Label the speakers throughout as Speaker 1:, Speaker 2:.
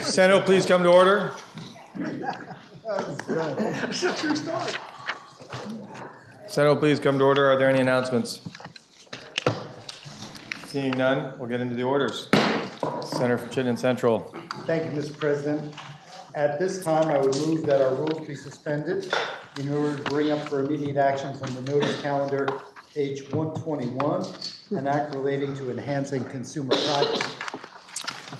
Speaker 1: Senate, will please come to order. Senate, will please come to order. Are there any announcements? Seeing none, we'll get into the orders. Senator from Chittenden Central.
Speaker 2: Thank you, Mr. President. At this time, I would move that our rules be suspended in order to bring up for immediate action from the notice calendar page 121, an act relating to enhancing consumer privacy.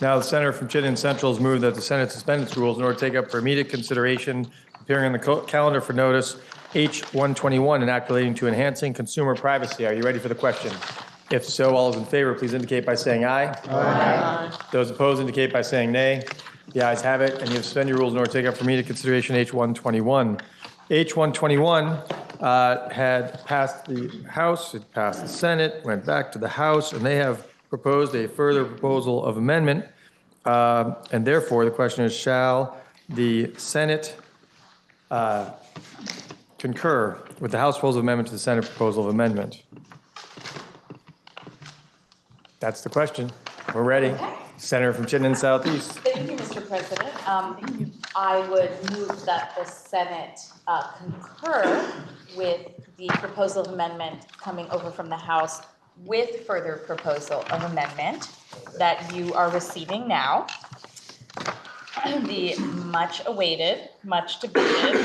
Speaker 1: Now, the Senator from Chittenden Central has moved that the Senate suspend its rules in order to take up for immediate consideration, appearing on the calendar for notice, H121, an act relating to enhancing consumer privacy. Are you ready for the question? If so, all those in favor, please indicate by saying aye. Aye. Those opposed indicate by saying nay. The ayes have it, and you have suspended your rules in order to take up for immediate consideration H121. H121 had passed the House, it passed the Senate, went back to the House, and they have proposed a further proposal of amendment. And therefore, the question is, shall the Senate concur with the House proposal of amendment to the Senate proposal of amendment? That's the question. We're ready.
Speaker 3: Okay.
Speaker 1: Senator from Chittenden Southeast.
Speaker 3: Thank you, Mr. President. I would move that the Senate concur with the proposal of amendment coming over from the House with further proposal of amendment that you are receiving now. The much awaited, much debated,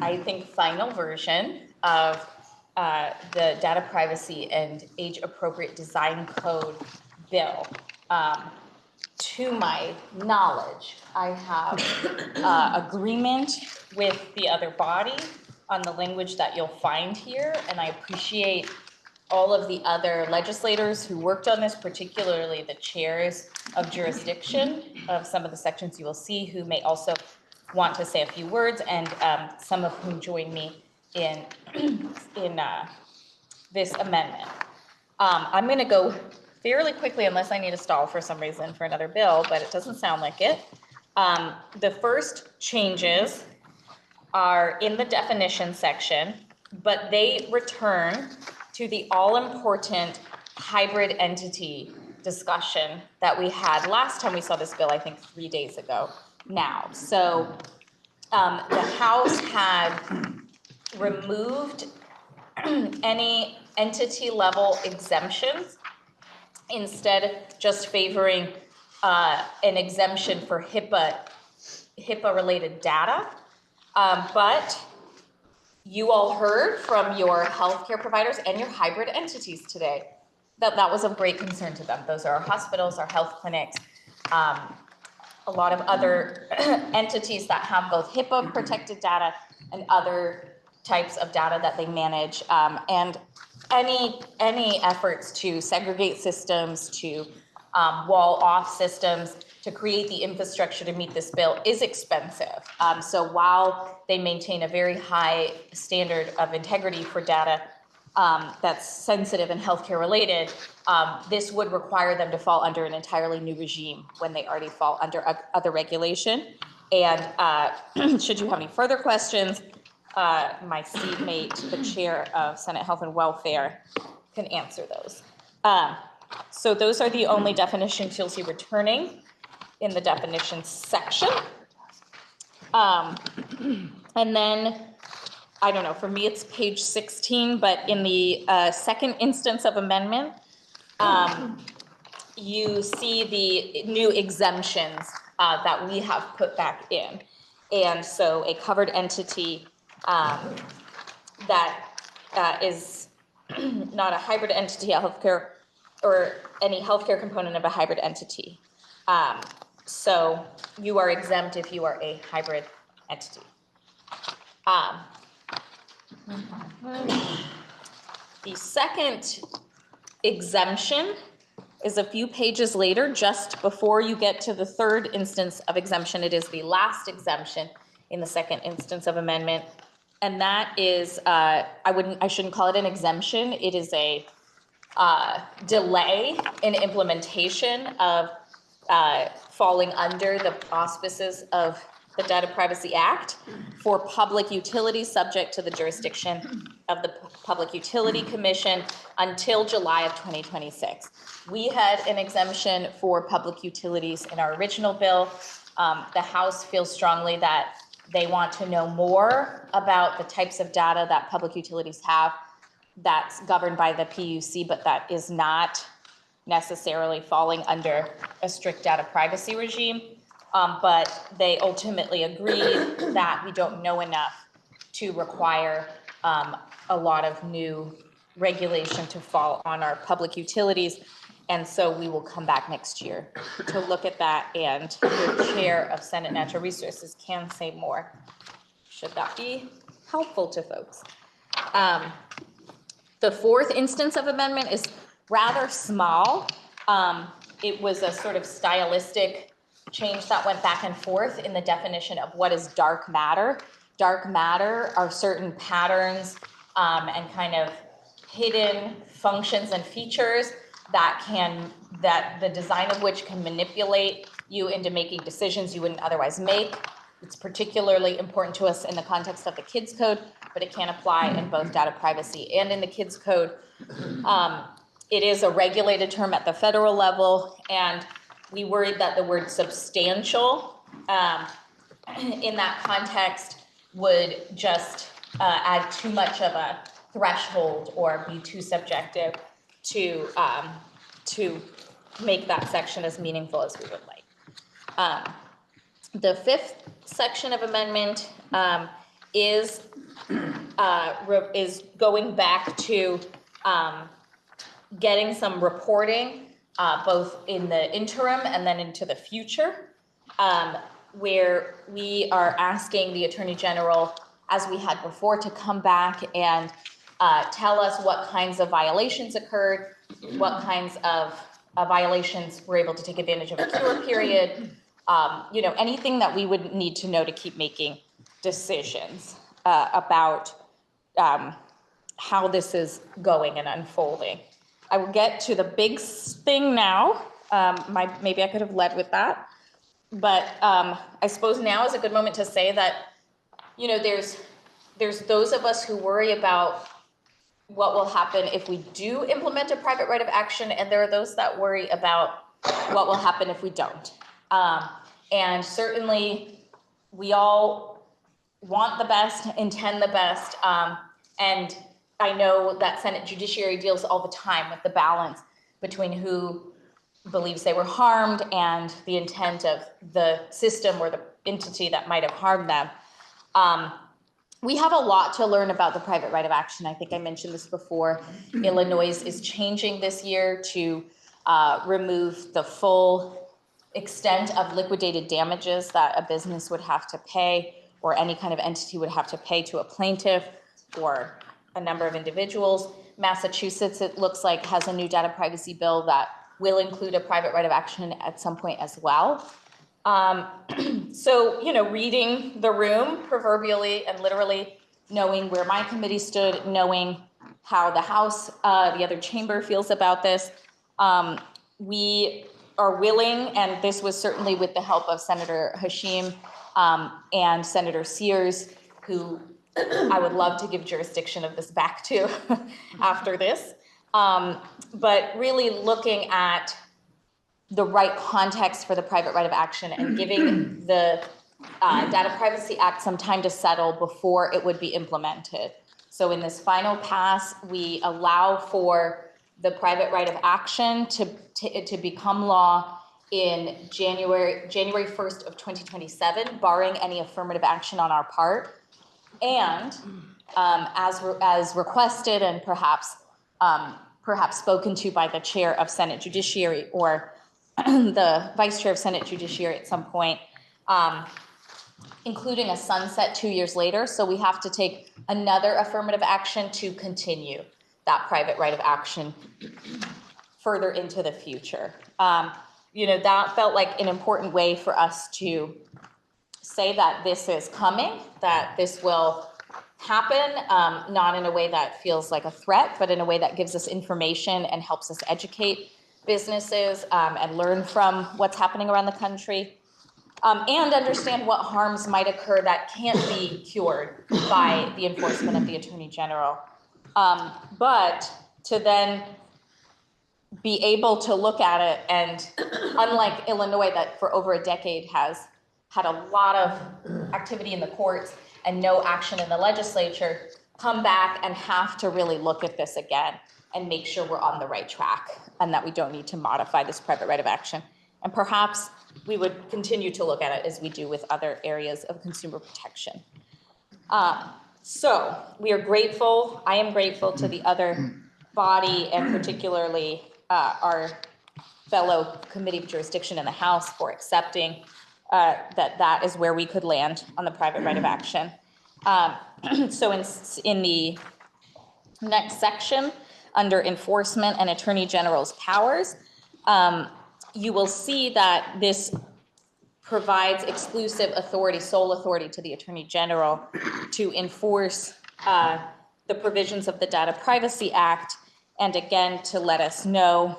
Speaker 3: I think, final version of the Data Privacy and Age Appropriate Design Code bill. To my knowledge, I have agreement with the other body on the language that you'll find here, and I appreciate all of the other legislators who worked on this, particularly the chairs of jurisdiction of some of the sections you will see, who may also want to say a few words, and some of whom join me in this amendment. I'm going to go fairly quickly, unless I need a stall for some reason for another bill, but it doesn't sound like it. The first changes are in the definition section, but they return to the all-important hybrid entity discussion that we had last time we saw this bill, I think 3 days ago now. So the House had removed any entity level exemptions, instead just favoring an exemption for HIPAA related data. But you all heard from your healthcare providers and your hybrid entities today that that was of great concern to them. Those are our hospitals, our health clinics, a lot of other entities that have both HIPAA protected data and other types of data that they manage, and any efforts to segregate systems, to wall off systems, to create the infrastructure to meet this bill is expensive. So while they maintain a very high standard of integrity for data that's sensitive and healthcare related, this would require them to fall under an entirely new regime when they already fall under other regulation. And should you have any further questions, my seatmate, the chair of Senate Health and Welfare, can answer those. So those are the only definitions you'll see returning in the definitions section. And then, I don't know, for me it's page 16, but in the second instance of amendment, you see the new exemptions that we have put back in. And so a covered entity that is not a hybrid entity, a healthcare, or any healthcare component of a hybrid entity. So you are exempt if you are a hybrid entity. The second exemption is a few pages later, just before you get to the third instance of exemption. It is the last exemption in the second instance of amendment. And that is, I shouldn't call it an exemption. It is a delay in implementation of falling under the auspices of the Data Privacy Act for public utilities subject to the jurisdiction of the Public Utility Commission until July of 2026. We had an exemption for public utilities in our original bill. The House feels strongly that they want to know more about the types of data that public utilities have that's governed by the PUC, but that is not necessarily falling under a strict data privacy regime. But they ultimately agreed that we don't know enough to require a lot of new regulation to fall on our public utilities. And so we will come back next year to look at that, and the chair of Senate Natural Resources can say more, should that be helpful to folks. The fourth instance of amendment is rather small. It was a sort of stylistic change that went back and forth in the definition of what is dark matter. Dark matter are certain patterns and kind of hidden functions and features that the design of which can manipulate you into making decisions you wouldn't otherwise make. It's particularly important to us in the context of the KIDS code, but it can apply in both data privacy and in the KIDS code. It is a regulated term at the federal level, and we worried that the word substantial in that context would just add too much of a threshold or be too subjective to make that section as meaningful as we would like. The fifth section of amendment is going back to getting some reporting both in the interim and then into the future, where we are asking the Attorney General, as we had before, to come back and tell us what kinds of violations occurred, what kinds of violations were able to take advantage of a cure period, anything that we would need to know to keep making decisions about how this is going and unfolding. I will get to the big thing now. Maybe I could have led with that, but I suppose now is a good moment to say that, there's those of us who worry about what will happen if we do implement a private right of action, and there are those that worry about what will happen if we don't. And certainly, we all want the best, intend the best, and I know that Senate Judiciary deals all the time with the balance between who believes they were harmed and the intent of the system or the entity that might have harmed them. We have a lot to learn about the private right of action. I think I mentioned this before. Illinois is changing this year to remove the full extent of liquidated damages that a business would have to pay, or any kind of entity would have to pay to a plaintiff or a number of individuals. Massachusetts, it looks like, has a new data privacy bill that will include a private right of action at some point as well. So, reading the room proverbially and literally, knowing where my committee stood, knowing how the House, the other chamber feels about this, we are willing, and this was certainly with the help of Senator Hashim and Senator Sears, who I would love to give jurisdiction of this back to after this, but really looking at the right context for the private right of action and giving the Data Privacy Act some time to settle before it would be implemented. So in this final pass, we allow for the private right of action to become law in January 1st of 2027, barring any affirmative action on our part. And as requested and perhaps spoken to by the chair of Senate Judiciary or the vice chair of Senate Judiciary at some point, including a sunset 2 years later. So we have to take another affirmative action to continue that private right of action further into the future. That felt like an important way for us to say that this is coming, that this will happen, not in a way that feels like a threat, but in a way that gives us information and helps us educate businesses and learn from what's happening around the country, and understand what harms might occur that can't be cured by the enforcement of the Attorney General. But to then be able to look at it and unlike Illinois that for over a decade has had a lot of activity in the courts and no action in the legislature, come back and have to really look at this again and make sure we're on the right track and that we don't need to modify this private right of action. And perhaps we would continue to look at it as we do with other areas of consumer protection. So we are grateful, I am grateful to the other body and particularly our fellow committee of jurisdiction in the House for accepting that is where we could land on the private right of action. So in the next section, under enforcement and Attorney General's powers, you will see that this provides exclusive authority, sole authority to the Attorney General to enforce the provisions of the Data Privacy Act, and again, to let us know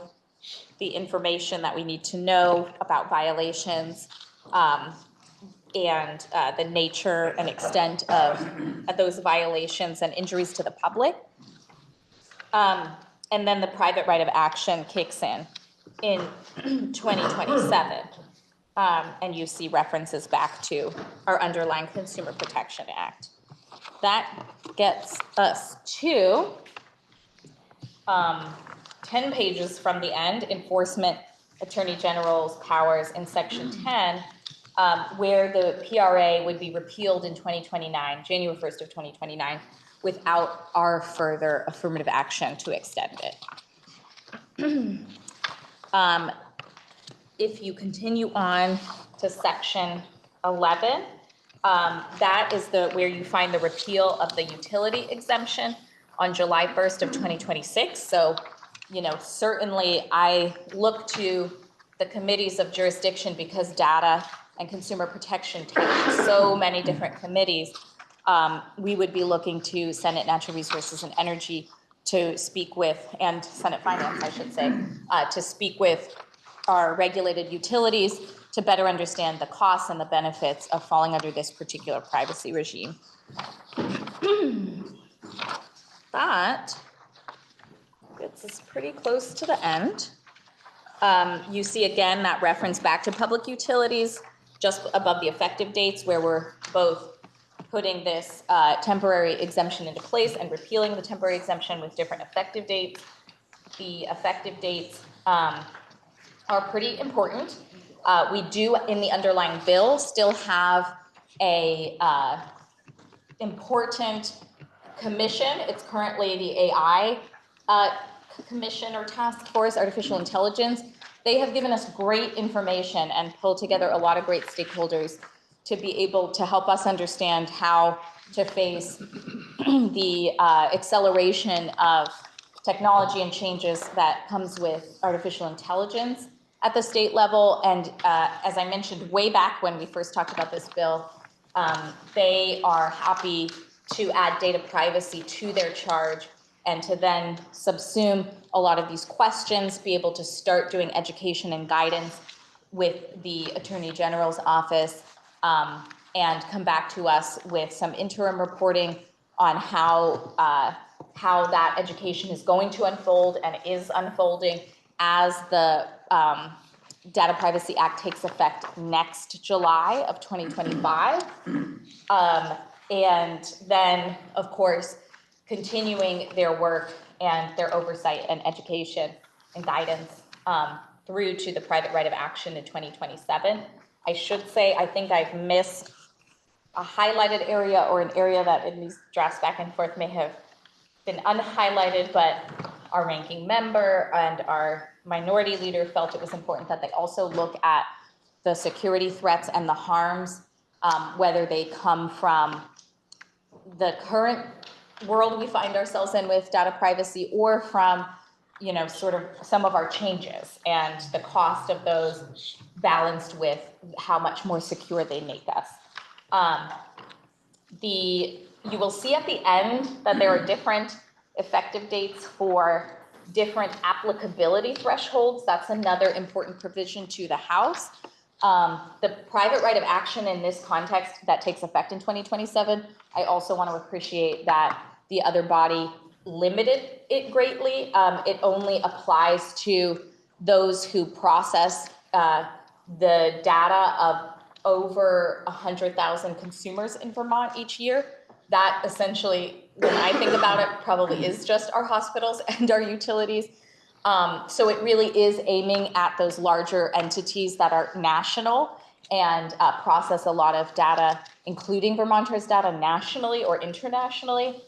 Speaker 3: the information that we need to know about violations and the nature and extent of those violations and injuries to the public. And then the private right of action kicks in 2027. And you see references back to our underlying Consumer Protection Act. That gets us to 10 pages from the end, Enforcement Attorney General's powers in Section 10, where the PRA would be repealed in 2029, January 1st of 2029, without our further affirmative action to extend it. If you continue on to Section 11, that is where you find the repeal of the utility exemption on July 1st of 2026. So, certainly I look to the committees of jurisdiction because data and consumer protection take so many different committees. We would be looking to Senate Natural Resources and Energy to speak with, and Senate Finance, I should say, to speak with our regulated utilities to better understand the costs and the benefits of falling under this particular privacy regime. That gets us pretty close to the end. You see again that reference back to public utilities just above the effective dates where we're both putting this temporary exemption into place and repealing the temporary exemption with different effective dates. The effective dates are pretty important. We do, in the underlying bill, still have a important commission. It's currently the AI Commission or Task Force, Artificial Intelligence. They have given us great information and pulled together a lot of great stakeholders to be able to help us understand how to face the acceleration of technology and changes that comes with artificial intelligence at the state level. And as I mentioned way back when we first talked about this bill, they are happy to add data privacy to their charge and to then subsume a lot of these questions, be able to start doing education and guidance with the Attorney General's office, and come back to us with some interim reporting on how that education is going to unfold and is unfolding as the Data Privacy Act takes effect next July of 2025. And then, of course, continuing their work and their oversight and education and guidance through to the private right of action in 2027. I should say, I think I've missed a highlighted area or an area that in these drafts back and forth may have been unhighlighted, but our ranking member and our minority leader felt it was important that they also look at the security threats and the harms, whether they come from the current world we find ourselves in with data privacy or from, sort of some of our changes and the cost of those balanced with how much more secure they make us. You will see at the end that there are different effective dates for different applicability thresholds. That's another important provision to the House. The private right of action in this context that takes effect in 2027, I also want to appreciate that the other body limited it greatly. It only applies to those who process the data of over 100,000 consumers in Vermont each year. That essentially, when I think about it, probably is just our hospitals and our utilities. So it really is aiming at those larger entities that are national and process a lot of data, including Vermonters' data nationally or internationally.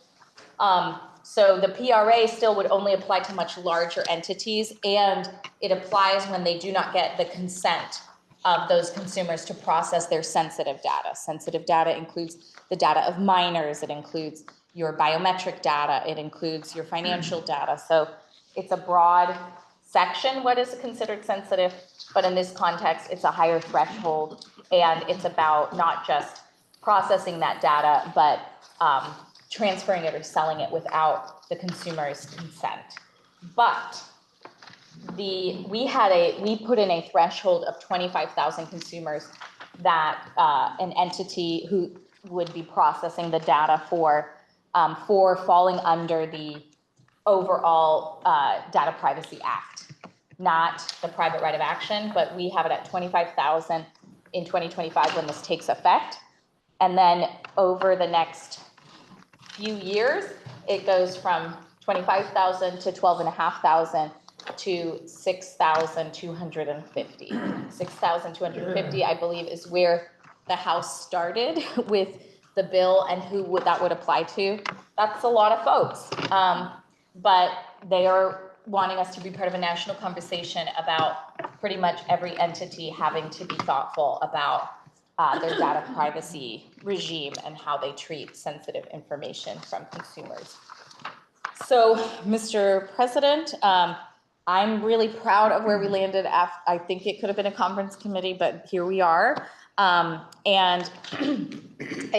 Speaker 3: So the PRA still would only apply to much larger entities, and it applies when they do not get the consent of those consumers to process their sensitive data. Sensitive data includes the data of minors, it includes your biometric data, it includes your financial data. So it's a broad section, what is considered sensitive, but in this context, it's a higher threshold, and it's about not just processing that data, but transferring it or selling it without the consumer's consent. But we put in a threshold of 25,000 consumers that an entity who would be processing the data for falling under the overall Data Privacy Act, not the private right of action, but we have it at 25,000 in 2025 when this takes effect. And then over the next few years, it goes from 25,000 to 12,500 to 6,250. 6,250, I believe, is where the House started with the bill and who that would apply to. That's a lot of folks. But they are wanting us to be part of a national conversation about pretty much every entity having to be thoughtful about their data privacy regime and how they treat sensitive information from consumers. So, Mr. President, I'm really proud of where we landed. I think it could have been a conference committee, but here we are. And I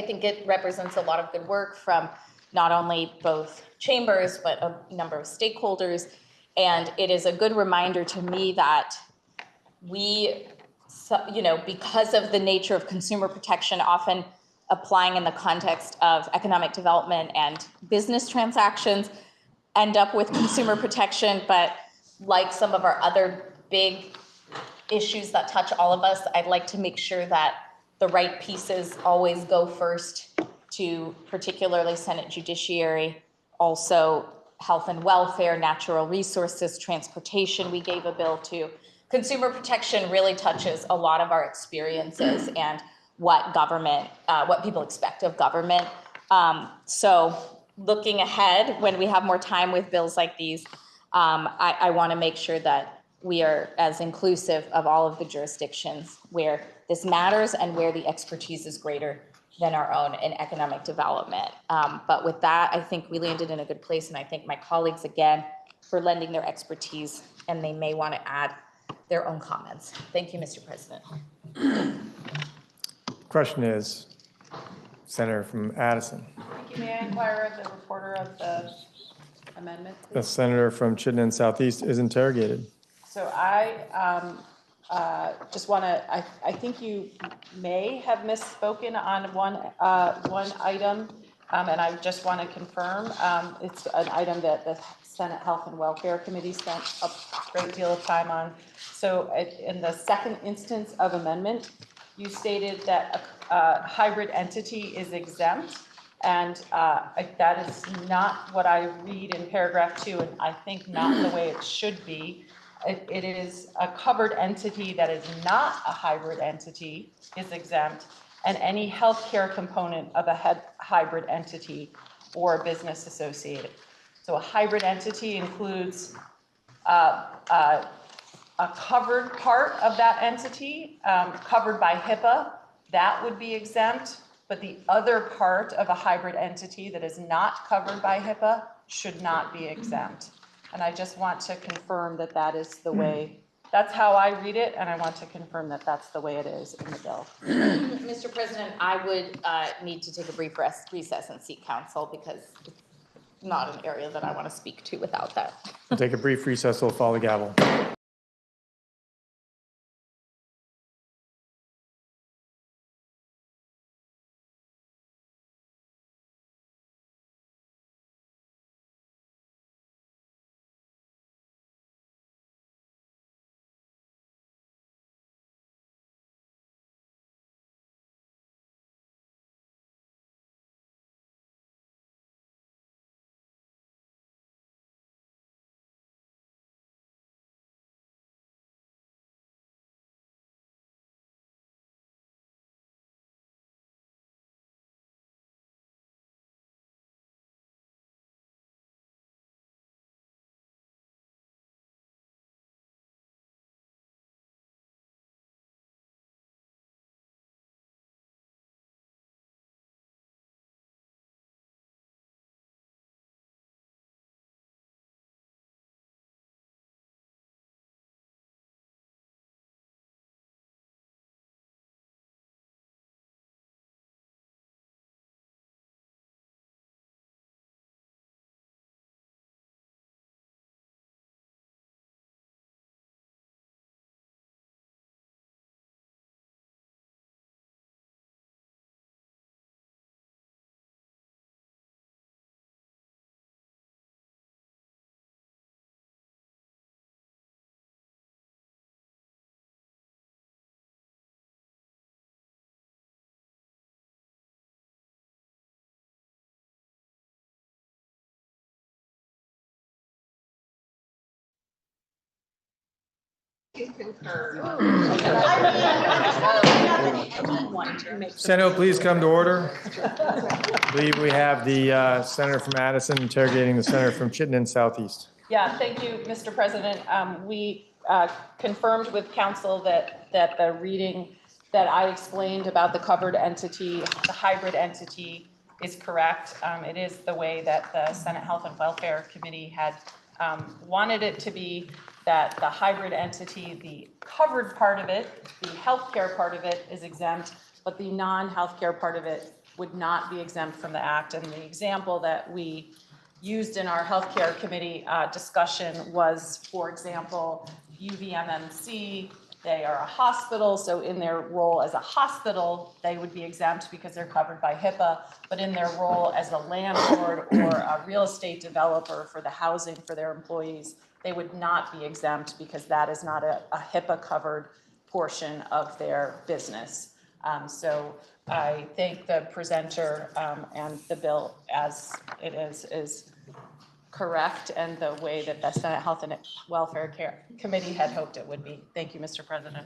Speaker 3: think it represents a lot of good work from not only both chambers, but a number of stakeholders. And it is a good reminder to me that because of the nature of consumer protection, often applying in the context of economic development and business transactions, end up with consumer protection. But like some of our other big issues that touch all of us, I'd like to make sure that the right pieces always go first to particularly Senate Judiciary, also health and welfare, natural resources, transportation we gave a bill to. Consumer protection really touches a lot of our experiences and what people expect of government. So looking ahead, when we have more time with bills like these, I want to make sure that we are as inclusive of all of the jurisdictions where this matters and where the expertise is greater than our own in economic development. But with that, I think we landed in a good place, and I thank my colleagues again for lending their expertise, and they may want to add their own comments. Thank you, Mr. President.
Speaker 1: Question is, Senator from Addison.
Speaker 4: Thank you. May I inquire of the reporter of the amendment,
Speaker 1: The
Speaker 4: please?
Speaker 1: senator from Chittenden Southeast is interrogated.
Speaker 4: So I just want to, I think you may have misspoken on one item, and I just want to confirm. It's an item that the Senate Health and Welfare Committee spent a great deal of time on. So in the second instance of amendment, you stated that a hybrid entity is exempt, and that is not what I read in paragraph 2, and I think not the way it should be. It is a covered entity that is not a hybrid entity is exempt, and any healthcare component of a hybrid entity or business associated. So a hybrid entity includes a covered part of that entity, covered by HIPAA, that would be exempt, but the other part of a hybrid entity that is not covered by HIPAA should not be exempt. And I just want to confirm that that is the way, that's how I read it, and I want to confirm that that's the way it is in the bill.
Speaker 3: Mr. President, I would need to take a brief recess and seek counsel because it's not an area that I want to speak to without that.
Speaker 1: We'll take a brief recess, we'll follow the gavel. Senate, please come to order. I believe we have the senator from Addison interrogating the senator from Chittenden Southeast.
Speaker 4: Yeah, thank you, Mr. President. We confirmed with council that the reading that I explained about the covered entity, the hybrid entity, is correct. It is the way that the Senate Health and Welfare Committee had wanted it to be, that the hybrid entity, the covered part of it, the healthcare part of it is exempt, but the non-healthcare part of it would not be exempt from the act. And the example that we used in our healthcare committee discussion was, for example, UVMMC. They are a hospital, so in their role as a hospital, they would be exempt because they're covered by HIPAA, but in their role as a landlord or a real estate developer for the housing for their employees, they would not be exempt because that is not a HIPAA-covered portion of their business. So I think the presenter and the bill as it is correct, and the way that the Senate Health and Welfare Committee had hoped it would be. Thank you, Mr. President.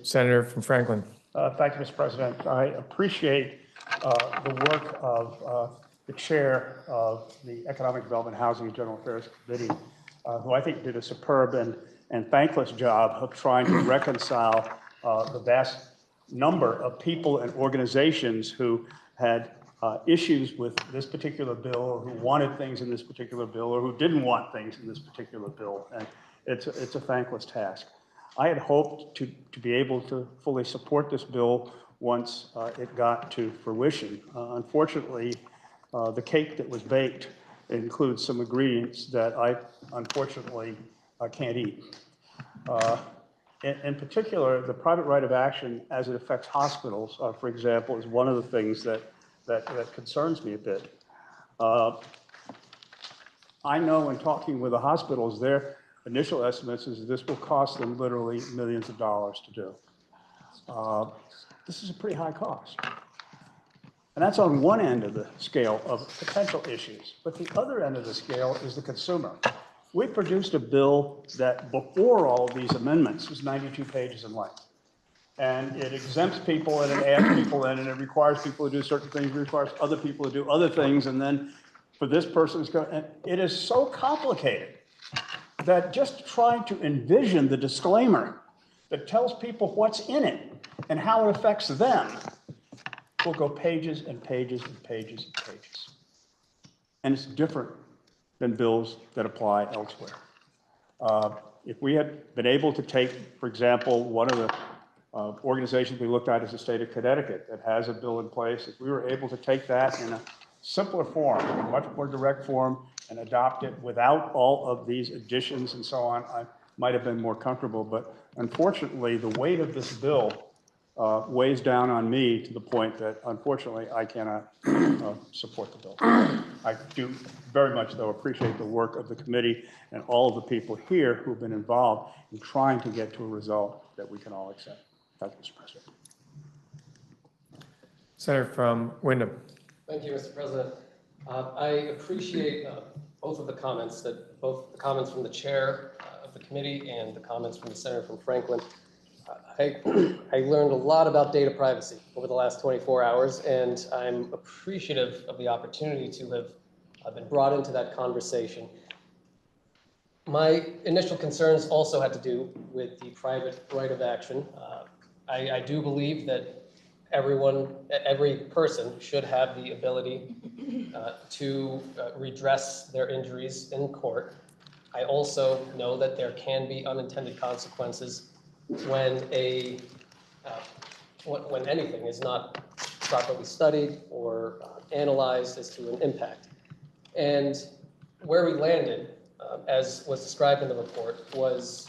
Speaker 1: Senator from Franklin.
Speaker 5: Thank you, Mr. President. I appreciate the work of the chair of the Economic Development, Housing, and General Affairs Committee, who I think did a superb and thankless job of trying to reconcile the vast number of people and organizations who had issues with this particular bill, or who wanted things in this particular bill, or who didn't want things in this particular bill. And it's a thankless task. I had hoped to be able to fully support this bill once it got to fruition. Unfortunately, the cake that was baked includes some ingredients that I unfortunately can't eat. In particular, the private right of action as it affects hospitals, for example, is one of the things that concerns me a bit. I know in talking with the hospitals, their initial estimates is this will cost them literally millions of dollars to do. This is a pretty high cost. And that's on one end of the scale of potential issues. But the other end of the scale is the consumer. We produced a bill that before all of these amendments was 92 pages in length. And it exempts people and it adds people in and it requires people to do certain things, it requires other people to do other things. And then for this person, it is so complicated that just trying to envision the disclaimer that tells people what's in it and how it affects them will go pages and pages and pages and pages. And it's different than bills that apply elsewhere. If we had been able to take, for example, one of the organizations we looked at is the state of Connecticut that has a bill in place, if we were able to take that in a simpler form, a much more direct form, and adopt it without all of these additions and so on, I might have been more comfortable. But unfortunately, the weight of this bill weighs down on me to the point that, unfortunately, I cannot support the bill. I do very much, though, appreciate the work of the committee and all of the people here who have been involved in trying to get to a result that we can all accept. Thank you, Mr. President.
Speaker 1: Senator from Wyndham.
Speaker 6: Thank you, Mr. President. I appreciate both the comments from the chair of the committee and the comments from the senator from Franklin. I learned a lot about data privacy over the last 24 hours, and I'm appreciative of the opportunity to have been brought into that conversation. My initial concerns also had to do with the private right of action. I do believe that every person should have the ability to redress their injuries in court. I also know that there can be unintended consequences when when anything is not properly studied or analyzed as to an impact. And where we landed, as was described in the report, was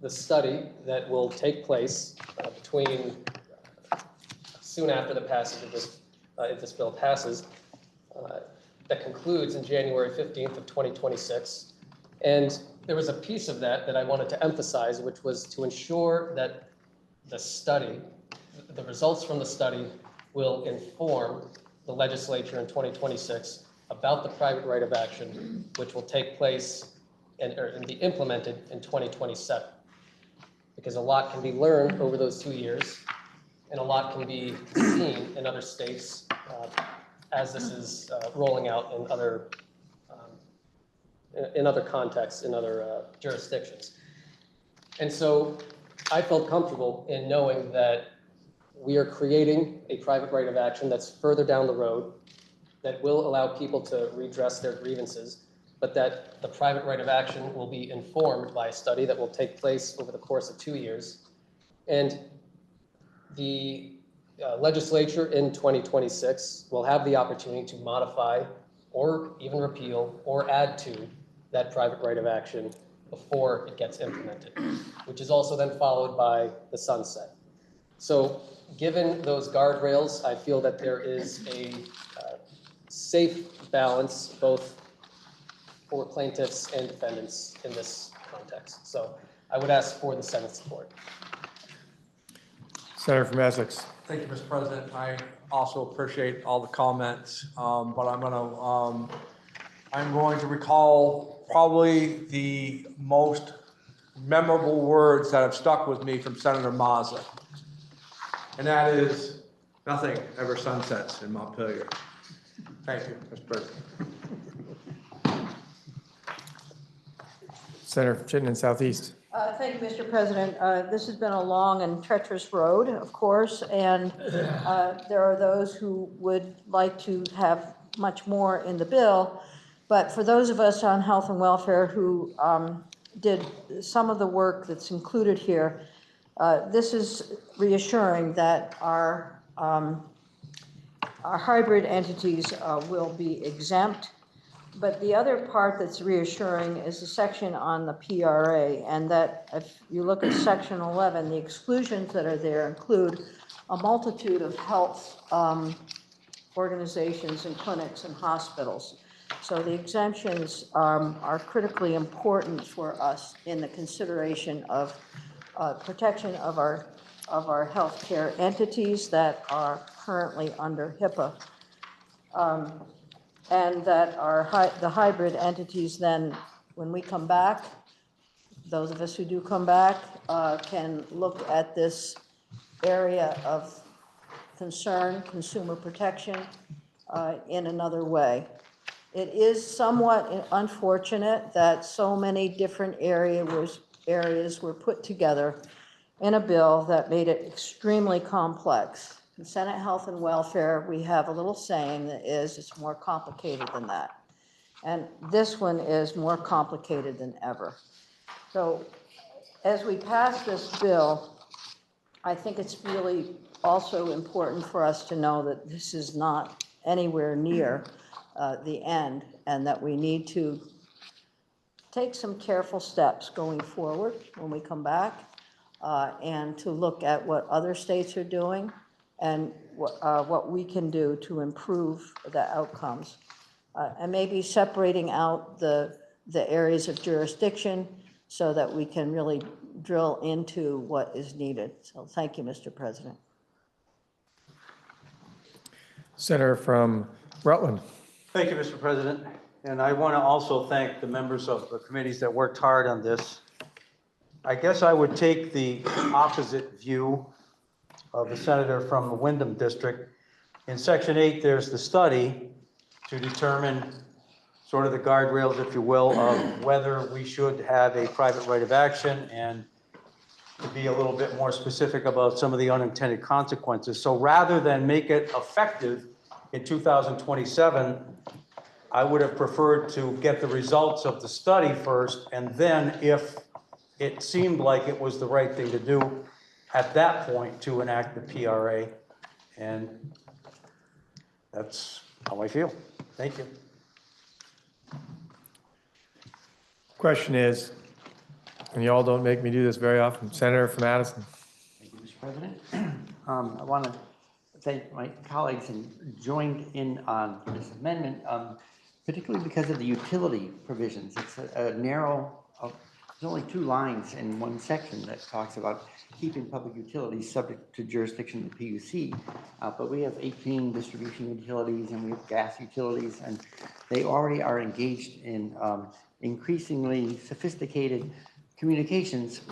Speaker 6: the study that will take place between soon after the passage of this, if this bill passes, that concludes in January 15th of 2026. And there was a piece of that I wanted to emphasize, which was to ensure that the study, the results from the study, will inform the legislature in 2026 about the private right of action, which will take place and be implemented in 2027. Because a lot can be learned over those 2 years, and a lot can be seen in other states as this is rolling out in other contexts, in other jurisdictions. And so I felt comfortable in knowing that we are creating a private right of action that's further down the road, that will allow people to redress their grievances, but that the private right of action will be informed by a study that will take place over the course of 2 years. And the legislature in 2026 will have the opportunity to modify or even repeal or add to that private right of action before it gets implemented, which is also then followed by the sunset. So given those guardrails, I feel that there is a safe balance both for plaintiffs and defendants in this context. So I would ask for the Senate support.
Speaker 1: Senator from Essex.
Speaker 7: Thank you, Mr. President. I also appreciate all the comments, but I'm going to recall probably the most memorable words that have stuck with me from Senator Mazza. And that is, nothing ever sunsets in Montpelier. Thank you, Mr. President.
Speaker 1: Senator from Chittenden Southeast.
Speaker 8: Thank you, Mr. President. This has been a long and treacherous road, of course, and there are those who would like to have much more in the bill. But for those of us on health and welfare who did some of the work that's included here, this is reassuring that our hybrid entities will be exempt. But the other part that's reassuring is the section on the PRA, and that if you look at section 11, the exclusions that are there include a multitude of health organizations and clinics and hospitals. So the exemptions are critically important for us in the consideration of protection of our healthcare entities that are currently under HIPAA. And that the hybrid entities then, when we come back, those of us who do come back, can look at this area of concern, consumer protection, in another way. It is somewhat unfortunate that so many different areas were put together in a bill that made it extremely complex. In Senate Health and Welfare, we have a little saying that is, it's more complicated than that. And this one is more complicated than ever. So as we pass this bill, I think it's really also important for us to know that this is not anywhere near the end, and that we need to take some careful steps going forward when we come back, and to look at what other states are doing and what we can do to improve the outcomes. And maybe separating out the areas of jurisdiction so that we can really drill into what is needed. So thank you, Mr. President.
Speaker 1: Senator from Rutland.
Speaker 9: Thank you, Mr. President. And I want to also thank the members of the committees that worked hard on this. I guess I would take the opposite view of the senator from the Windham District. In Section 8, there's the study to determine sort of the guardrails, if you will, of whether we should have a private right of action, and to be a little bit more specific about some of the unintended consequences. So rather than make it effective in 2027, I would have preferred to get the results of the study first, and then if it seemed like it was the right thing to do, at that point to enact the PRA. And that's how I feel. Thank you.
Speaker 1: Question is, and y'all don't make me do this very often, Senator from Madison.
Speaker 10: Thank you, Mr. President. I want to thank my colleagues and joined in on this amendment, particularly because of the utility provisions. It's a narrow, there's only 2 lines in one section that talks about keeping public utilities subject to jurisdiction of the PUC. But we have 18 distribution utilities and we have gas utilities, and they already are engaged in increasingly sophisticated communications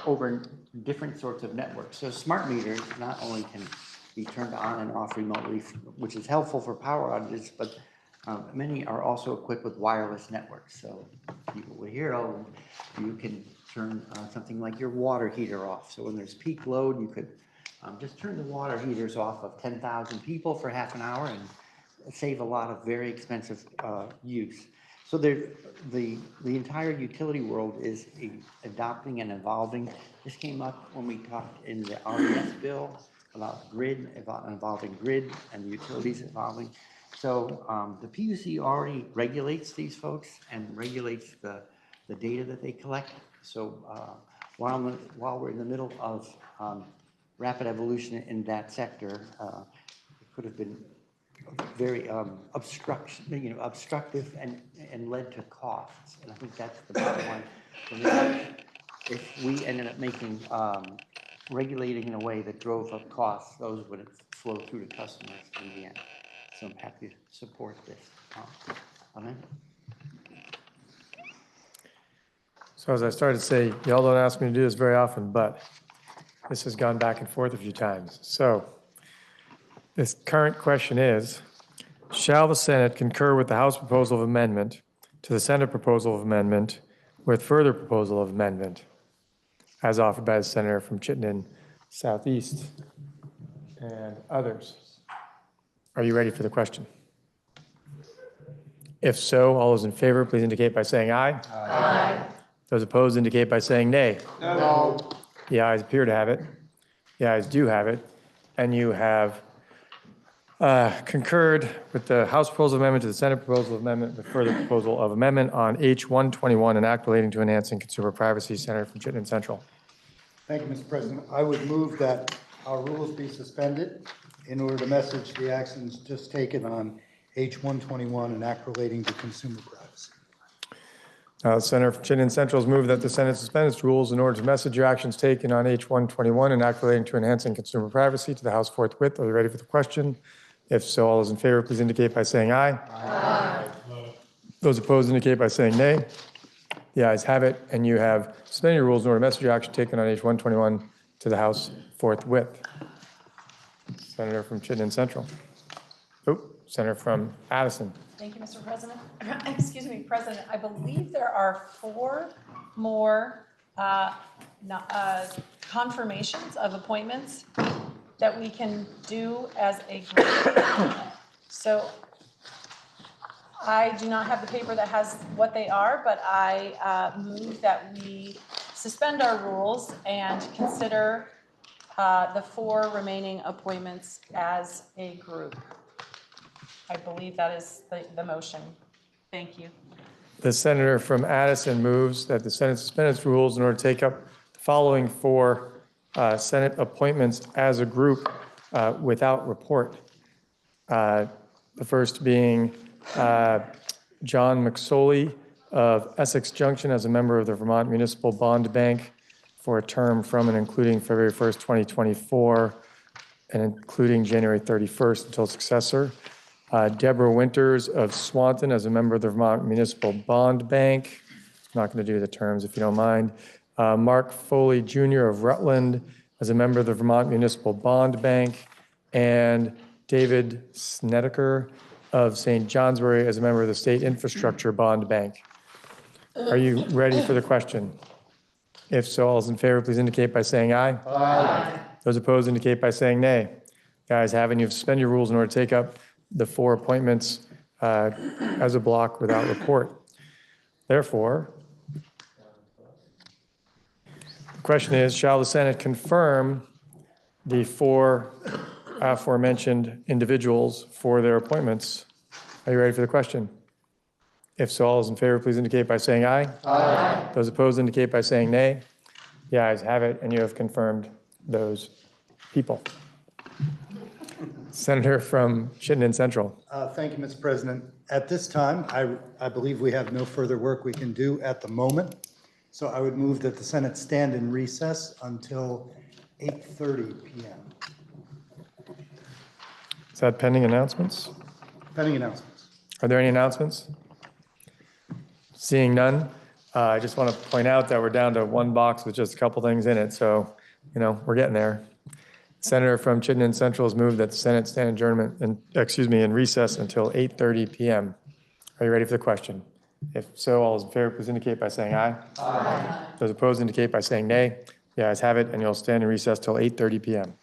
Speaker 10: over different sorts of networks. So smart meters not only can be turned on and off remotely, which is helpful for power outages, but many are also equipped with wireless networks. So people will hear, oh, you can turn something like your water heater off. So when there's peak load, you could just turn the water heaters off of 10,000 people for half an hour and save a lot of very expensive use. So the entire utility world is adopting and evolving. This came up when we talked in the RES bill about grid, involving grid and the utilities evolving. So the PUC already regulates these folks and regulates the data that they collect. So while we're in the middle of rapid evolution in that sector, it could have been very obstructive and led to costs. And I think that's the bottom line. So if we ended up making regulating in a way that drove up costs, those would flow through to customers in the end. So I'm happy to support this amendment.
Speaker 1: So as I started to say, y'all don't ask me to do this very often, but this has gone back and forth a few times. So this current question is, shall the Senate concur with the House proposal of amendment to the Senate proposal of amendment with further proposal of amendment as offered by the Senator from Chittenden Southeast and others? Are you ready for the question? If so, all those in favor, please indicate by saying aye. Aye. Those opposed indicate by saying nay. No. The ayes appear to have it. The ayes do have it. And you have concurred with the House proposal of amendment to the Senate proposal of amendment with further proposal of amendment on H-121, an act relating to enhancing consumer privacy. Senator from Chittenden Central.
Speaker 2: Thank you, Mr. President. I would move that our rules be suspended in order to message the actions just taken on H-121, an act relating to consumer privacy.
Speaker 1: The Senator from Chittenden Central has moved that the Senate suspend its rules in order to message your actions taken on H-121, an act relating to enhancing consumer privacy, to the House forthwith. Are you ready for the question? If so, all those in favor, please indicate by saying aye. Aye. Those opposed indicate by saying nay. The ayes have it, and you have suspended your rules in order to message your action taken on H-121 to the House forthwith. Senator from Chittenden Central. Oh, Senator from Addison.
Speaker 4: Thank you, Mr. President. Excuse me, President, I believe there are 4 more confirmations of appointments that we can do as a group. So I do not have the paper that has what they are, but I move that we suspend our rules and consider the 4 remaining appointments as a group. I believe that is the motion. Thank you.
Speaker 1: The senator from Addison moves that the Senate suspend its rules in order to take up the following 4 Senate appointments as a group without report. The first being John McSorley of Essex Junction as a member of the Vermont Municipal Bond Bank for a term from and including February 1st, 2024, and including January 31st until successor. Deborah Winters of Swanton as a member of the Vermont Municipal Bond Bank. I'm not going to do the terms if you don't mind. Mark Foley Jr. of Rutland as a member of the Vermont Municipal Bond Bank. And David Snedeker of St. Johnsbury as a member of the State Infrastructure Bond Bank. Are you ready for the question? If so, all those in favor, please indicate by saying aye. Aye. Those opposed indicate by saying nay. The ayes have it. You've suspended your rules in order to take up the 4 appointments as a block without report. Therefore, the question is, shall the Senate confirm the 4 aforementioned individuals for their appointments? Are you ready for the question? If so, all those in favor, please indicate by saying aye. Aye. Those opposed indicate by saying nay. The ayes have it, and you have confirmed those people. Senator from Chittenden Central.
Speaker 2: Thank you, Mr. President. At this time, I believe we have no further work we can do at the moment. So I would move that the Senate stand in recess until 8:30 p.m.
Speaker 1: Is that pending announcements?
Speaker 2: Pending announcements.
Speaker 1: Are there any announcements? Seeing none, I just want to point out that we're down to one box with just a couple things in it, so, we're getting there. Senator from Chittenden Central has moved that the Senate stand adjournment, in recess until 8:30 PM. Are you ready for the question? If so, all those in favor, please indicate by saying aye. Aye. Those opposed indicate by saying nay. The ayes have it, and you'll stand in recess till 8:30 PM.